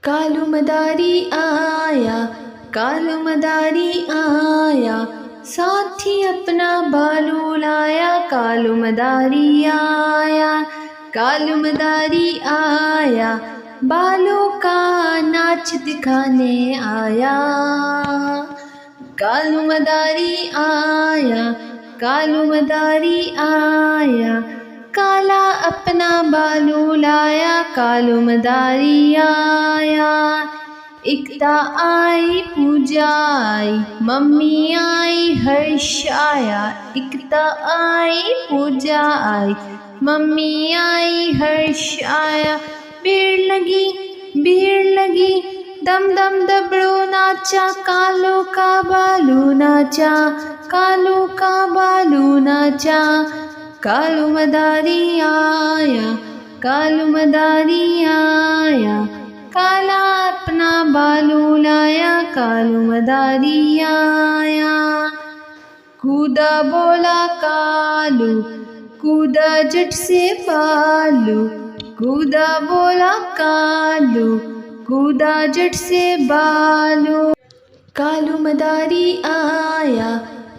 कालू मदारी आया, कालू मदारी आया, साथी अपना बालू लाया। कालू मदारी आया, कालू मदारी आया, बालों का नाच दिखाने आया। कालू मदारी आया, कालू मदारी आया, काला अपना बालू लाया। कालू मदारी आया, एकता आई पूजा आई, मम्मी आई हर्ष आया। एकता आई पूजा आई, मम्मी आई हर्ष आया। भीड़ लगी, दम दम दबड़ो नाचा। कालू का बालू नाचा, कालू का बालू नाचा। कालू मदारी आया, कालू मदारी आया, काला अपना बालू लाया। कालू मदारी आया, कूदा बोला कालू, कूदा जट से बालू। कूदा बोला कालू, कूदा जट से बालू। कालू मदारी आया,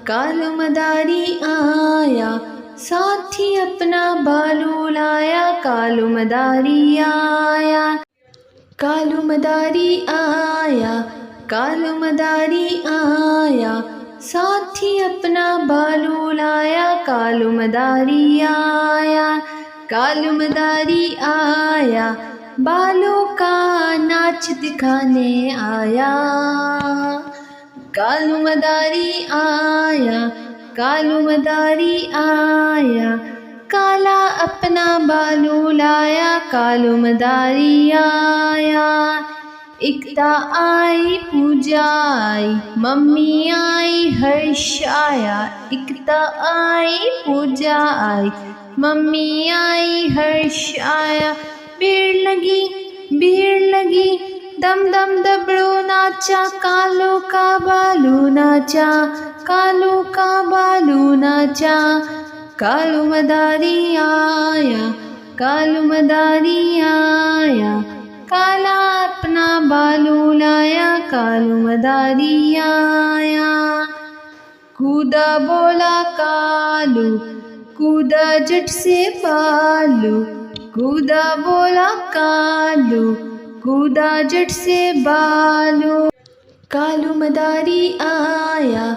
कालू मदारी आया, साथी अपना बालू लाया। कालू मदारी आया, कालू मदारी आया, कालू मदारी आया, साथी अपना बालू लाया। कालू मदारी आया, कालू मदारी आया, बालों का नाच दिखाने आया। कालू मदारी आया, कालू मदारी आया, काला अपना बालू लाया। कालू मदारी आया, एकता आई पूजा आई, मम्मी आई हर्ष आया। एकता आई पूजा आई, मम्मी आई हर्ष आया। भीड़ लगी, दम दम दबड़ो नाचा। कालू का बालू नाचा, कालू का बालू नाचा। कालू मदारी आया, कालू मदारी आया, काला अपना बालू लाया। कालू मदारी आया, कूदा बोला कालू, कूदा जट से बालू। कूदा बोला कालू, कूदा जट से बालू। कालू मदारी आया,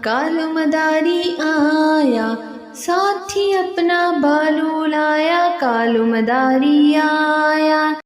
कालू मदारी आया, साथी अपना बालू लाया। कालू मदारी आया।